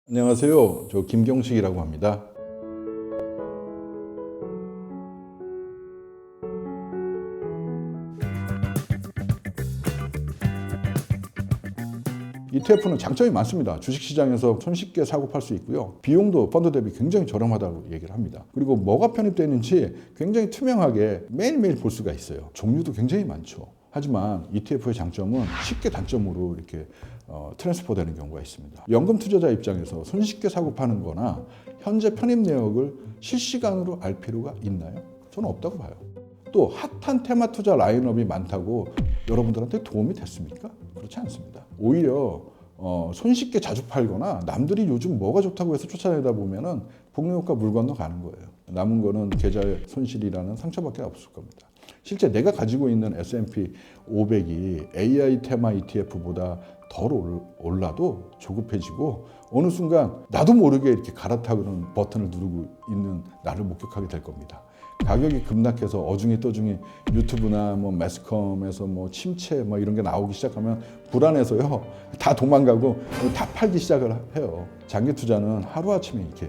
안녕하세요. 저 김경식이라고 합니다. ETF는 장점이 많습니다. 주식시장에서 손쉽게 사고 팔 수 있고요. 비용도 펀드 대비 굉장히 저렴하다고 얘기를 합니다. 그리고 뭐가 편입되어 있는지 굉장히 투명하게 매일매일 볼 수가 있어요. 종류도 굉장히 많죠. 하지만 ETF의 장점은 쉽게 단점으로 이렇게 트랜스퍼 되는 경우가 있습니다. 연금 투자자 입장에서 손쉽게 사고 파는 거나 현재 편입 내역을 실시간으로 알 필요가 있나요? 저는 없다고 봐요. 또 핫한 테마 투자 라인업이 많다고 여러분들한테 도움이 됐습니까? 그렇지 않습니다. 오히려 손쉽게 자주 팔거나 남들이 요즘 뭐가 좋다고 해서 쫓아내다 보면은 복리효과 물 건너 가는 거예요. 남은 거는 계좌의 손실이라는 상처밖에 없을 겁니다. 실제 내가 가지고 있는 S&P 500이 AI 테마 ETF보다 덜 올라도 조급해지고 어느 순간 나도 모르게 이렇게 갈아타는 버튼을 누르고 있는 나를 목격하게 될 겁니다. 가격이 급락해서 어중이 떠중이 유튜브나 매스컴에서 침체 이런 게 나오기 시작하면 불안해서요 다 도망가고 다 팔기 시작을 해요. 장기 투자는 하루아침에 이렇게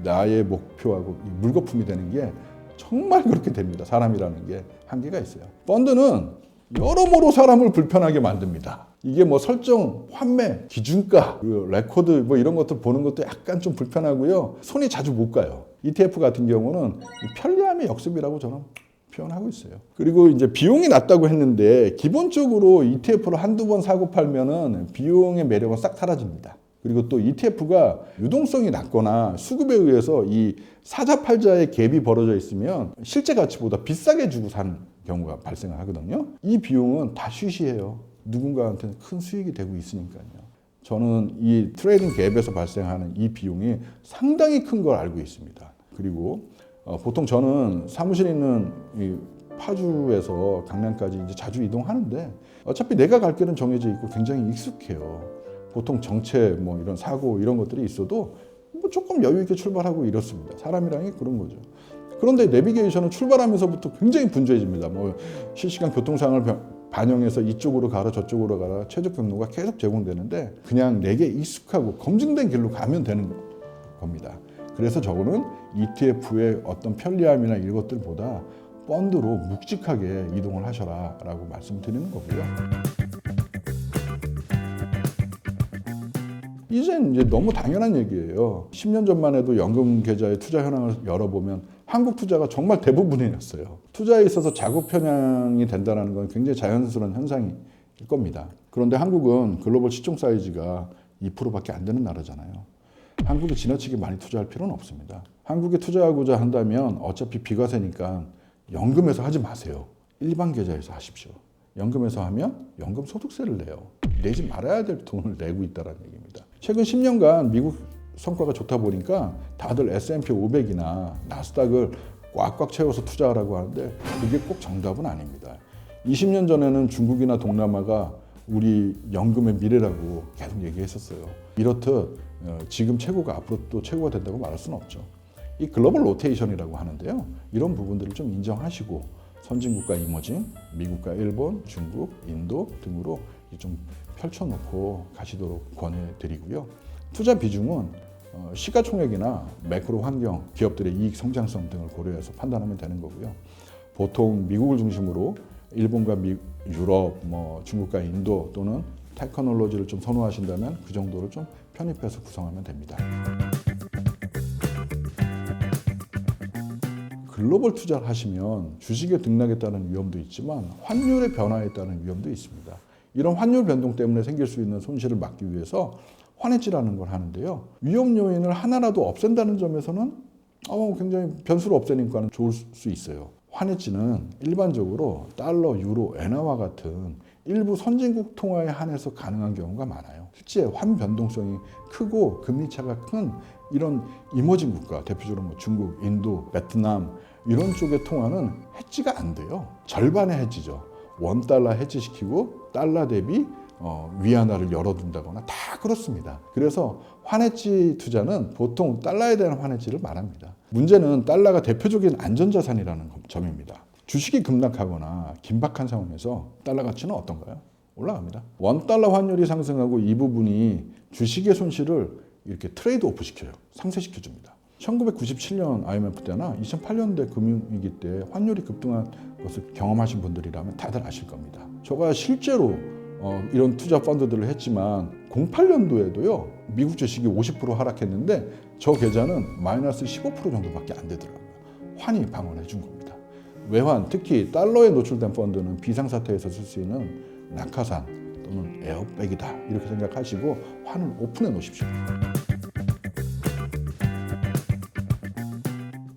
나의 목표하고 물거품이 되는 게 정말 그렇게 됩니다. 사람이라는 게 한계가 있어요. 펀드는 여러모로 사람을 불편하게 만듭니다. 이게 설정, 환매, 기준가, 레코드 이런 것들 보는 것도 약간 좀 불편하고요. 손이 자주 못 가요. ETF 같은 경우는 편리함의 역습이라고 저는 표현하고 있어요. 그리고 이제 비용이 낮다고 했는데 기본적으로 ETF를 한두 번 사고 팔면은 비용의 매력은 싹 사라집니다. 그리고 또 ETF가 유동성이 낮거나 수급에 의해서 이 사자 팔자의 갭이 벌어져 있으면 실제 가치보다 비싸게 주고 사는 경우가 발생하거든요. 이 비용은 다 쉬쉬해요. 누군가한테는 큰 수익이 되고 있으니까요. 저는 이 트레이딩 갭에서 발생하는 이 비용이 상당히 큰 걸 알고 있습니다. 그리고 보통 저는 사무실 있는 이 파주에서 강남까지 이제 자주 이동하는데 어차피 내가 갈 길은 정해져 있고 굉장히 익숙해요. 보통 정체 이런 사고 이런 것들이 있어도 조금 여유 있게 출발하고 이렇습니다. 사람이란 게 그런 거죠. 그런데 내비게이션은 출발하면서부터 굉장히 분주해집니다. 실시간 교통 상황을 반영해서 이쪽으로 가라 저쪽으로 가라 최적 경로가 계속 제공되는데 그냥 내게 익숙하고 검증된 길로 가면 되는 겁니다. 그래서 저거는 ETF의 어떤 편리함이나 이런 것들보다 펀드로 묵직하게 이동을 하셔라 라고 말씀드리는 거고요. 이젠 이제 너무 당연한 얘기예요. 10년 전만 해도 연금 계좌의 투자 현황을 열어보면 한국 투자가 정말 대부분이었어요. 투자에 있어서 자국 편향이 된다는 건 굉장히 자연스러운 현상일 겁니다. 그런데 한국은 글로벌 시총 사이즈가 2%밖에 안 되는 나라잖아요. 한국에 지나치게 많이 투자할 필요는 없습니다. 한국에 투자하고자 한다면 어차피 비과세니까 연금에서 하지 마세요. 일반 계좌에서 하십시오. 연금에서 하면 연금 소득세를 내요. 내지 말아야 될 돈을 내고 있다는 얘기입니다. 최근 10년간 미국 성과가 좋다 보니까 다들 S&P 500이나 나스닥을 꽉꽉 채워서 투자하라고 하는데 그게 꼭 정답은 아닙니다. 20년 전에는 중국이나 동남아가 우리 연금의 미래라고 계속 얘기했었어요. 이렇듯 지금 최고가 앞으로 또 최고가 된다고 말할 수는 없죠. 이 글로벌 로테이션이라고 하는데요. 이런 부분들을 좀 인정하시고 선진국과 이머징, 미국과 일본, 중국, 인도 등으로 좀 펼쳐놓고 가시도록 권해드리고요. 투자 비중은 시가총액이나 매크로 환경, 기업들의 이익 성장성 등을 고려해서 판단하면 되는 거고요. 보통 미국을 중심으로 일본과 유럽, 중국과 인도 또는 테크놀로지를 좀 선호하신다면 그 정도를 좀 편입해서 구성하면 됩니다. 글로벌 투자를 하시면 주식에 등락했다는 위험도 있지만 환율의 변화에 따른 위험도 있습니다. 이런 환율 변동 때문에 생길 수 있는 손실을 막기 위해서 환해지라는 걸 하는데요. 위험 요인을 하나라도 없앤다는 점에서는 굉장히 변수를 없애니까 좋을 수 있어요. 환해지는 일반적으로 달러, 유로, 엔화와 같은 일부 선진국 통화에 한해서 가능한 경우가 많아요. 실제 환 변동성이 크고 금리 차가 큰 이런 이머징 국가, 대표적으로 중국, 인도, 베트남 이런 쪽의 통화는 해지가 안 돼요. 절반의 해지죠. 원달러 해지시키고 달러 대비 위안화를 열어둔다거나 다 그렇습니다. 그래서 환해지 투자는 보통 달러에 대한 환해지를 말합니다. 문제는 달러가 대표적인 안전자산이라는 점입니다. 주식이 급락하거나 긴박한 상황에서 달러 가치는 어떤가요? 올라갑니다. 원달러 환율이 상승하고 이 부분이 주식의 손실을 이렇게 트레이드 오프 시켜요. 상쇄시켜 줍니다. 1997년 IMF 때나 2008년대 금융위기 때 환율이 급등한 것을 경험하신 분들이라면 다들 아실 겁니다. 제가 실제로 이런 투자 펀드들을 했지만 08년도에도요 미국 주식이 50% 하락했는데 저 계좌는 마이너스 15% 정도밖에 안 되더라고요. 환이 방어해 준 겁니다. 외환, 특히 달러에 노출된 펀드는 비상사태에서 쓸 수 있는 낙하산 또는 에어백이다 이렇게 생각하시고 환을 오픈해 놓으십시오.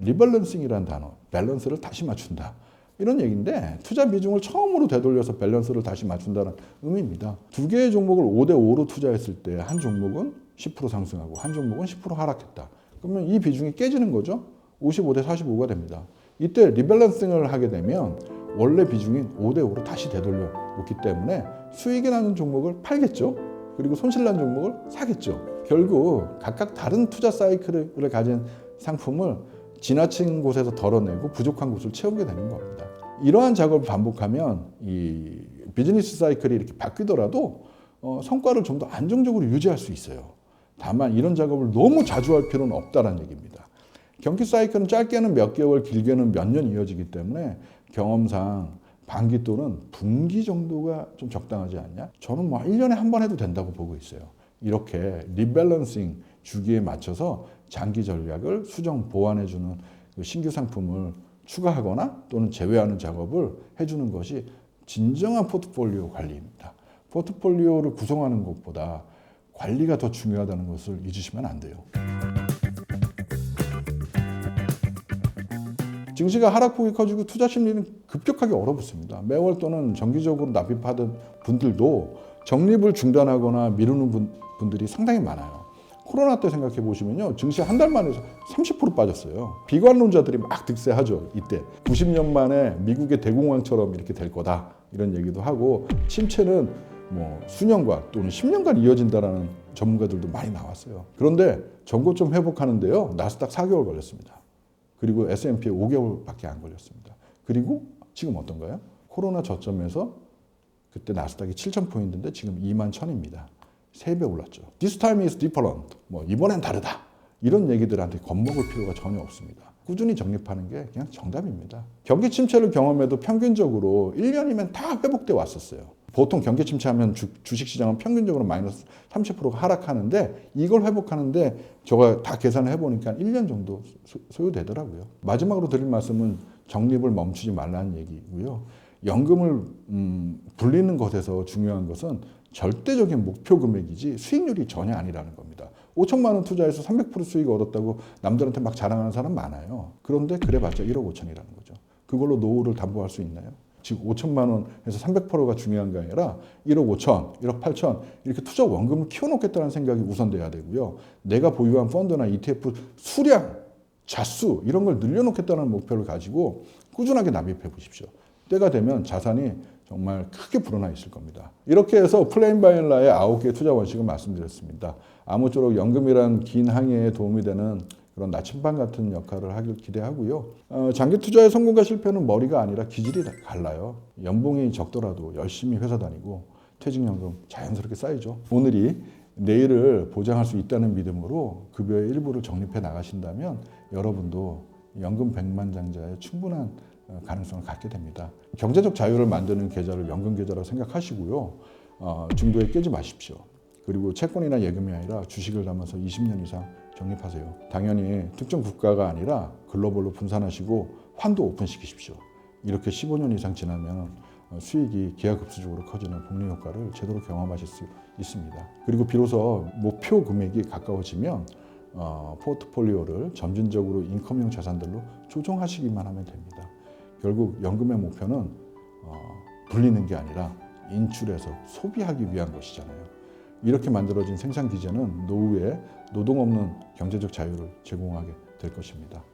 리밸런싱이라는 단어, 밸런스를 다시 맞춘다. 이런 얘기인데 투자 비중을 처음으로 되돌려서 밸런스를 다시 맞춘다는 의미입니다. 두 개의 종목을 5대5로 투자했을 때 한 종목은 10% 상승하고 한 종목은 10% 하락했다. 그러면 이 비중이 깨지는 거죠. 55대 45가 됩니다. 이때 리밸런싱을 하게 되면 원래 비중인 5대5로 다시 되돌려 놓기 때문에 수익이 나는 종목을 팔겠죠. 그리고 손실 난 종목을 사겠죠. 결국 각각 다른 투자 사이클을 가진 상품을 지나친 곳에서 덜어내고 부족한 곳을 채우게 되는 겁니다. 이러한 작업을 반복하면 이 비즈니스 사이클이 이렇게 바뀌더라도 성과를 좀 더 안정적으로 유지할 수 있어요. 다만 이런 작업을 너무 자주 할 필요는 없다는 얘기입니다. 경기 사이클은 짧게는 몇 개월, 길게는 몇 년 이어지기 때문에 경험상 반기 또는 분기 정도가 좀 적당하지 않냐? 저는 1년에 한 번 해도 된다고 보고 있어요. 이렇게 리밸런싱 주기에 맞춰서 장기 전략을 수정 보완해주는 신규 상품을 추가하거나 또는 제외하는 작업을 해주는 것이 진정한 포트폴리오 관리입니다. 포트폴리오를 구성하는 것보다 관리가 더 중요하다는 것을 잊으시면 안 돼요. 증시가 하락폭이 커지고 투자 심리는 급격하게 얼어붙습니다. 매월 또는 정기적으로 납입하던 분들도 적립을 중단하거나 미루는 분들이 상당히 많아요. 코로나 때 생각해 보시면요. 증시 한 달 만에 30% 빠졌어요. 비관론자들이 막 득세하죠. 이때 90년 만에 미국의 대공황처럼 이렇게 될 거다. 이런 얘기도 하고 침체는 수년간 또는 10년간 이어진다라는 전문가들도 많이 나왔어요. 그런데 전고점 회복하는데요. 나스닥 4개월 걸렸습니다. 그리고 S&P에 5개월밖에 안 걸렸습니다. 그리고 지금 어떤가요? 코로나 저점에서 그때 나스닥이 7,000포인트인데 지금 21,000입니다. 3배 올랐죠. This time is different. 이번엔 다르다. 이런 얘기들한테 겁먹을 필요가 전혀 없습니다. 꾸준히 적립하는 게 그냥 정답입니다. 경기 침체를 경험해도 평균적으로 1년이면 다 회복돼 왔었어요. 보통 경기 침체하면 주식시장은 평균적으로 마이너스 30%가 하락하는데 이걸 회복하는데 제가 다 계산을 해보니까 1년 정도 소요되더라고요. 마지막으로 드릴 말씀은 적립을 멈추지 말라는 얘기고요. 연금을 불리는 것에서 중요한 것은 절대적인 목표 금액이지 수익률이 전혀 아니라는 겁니다. 5천만 원 투자해서 300% 수익 얻었다고 남들한테 막 자랑하는 사람 많아요. 그런데 그래봤자 1억 5천이라는 거죠. 그걸로 노후를 담보할 수 있나요? 즉 5천만 원에서 300%가 중요한 게 아니라 1억 5천, 1억 8천 이렇게 투자 원금을 키워놓겠다는 생각이 우선돼야 되고요. 내가 보유한 펀드나 ETF 수량, 자수 이런 걸 늘려놓겠다는 목표를 가지고 꾸준하게 납입해 보십시오. 때가 되면 자산이 정말 크게 불어나 있을 겁니다. 이렇게 해서 플레인 바닐라의 9개의 투자 원칙을 말씀드렸습니다. 아무쪼록 연금이란 긴 항해에 도움이 되는 그런 나침반 같은 역할을 하길 기대하고요. 장기 투자의 성공과 실패는 머리가 아니라 기질이 달라요. 연봉이 적더라도 열심히 회사 다니고 퇴직연금 자연스럽게 쌓이죠. 오늘이 내일을 보장할 수 있다는 믿음으로 급여의 일부를 적립해 나가신다면 여러분도 연금 백만장자의 충분한 가능성을 갖게 됩니다. 경제적 자유를 만드는 계좌를 연금 계좌라고 생각하시고요. 중도에 깨지 마십시오. 그리고 채권이나 예금이 아니라 주식을 담아서 20년 이상 적립하세요. 당연히 특정 국가가 아니라 글로벌로 분산하시고 환도 오픈시키십시오. 이렇게 15년 이상 지나면 수익이 기하급수적으로 커지는 복리 효과를 제대로 경험하실 수 있습니다. 그리고 비로소 목표 금액이 가까워지면 포트폴리오를 점진적으로 인컴형 자산들로 조정하시기만 하면 됩니다. 결국 연금의 목표는 불리는 게 아니라 인출해서 소비하기 위한 것이잖아요. 이렇게 만들어진 생산 기제는 노후에 노동 없는 경제적 자유를 제공하게 될 것입니다.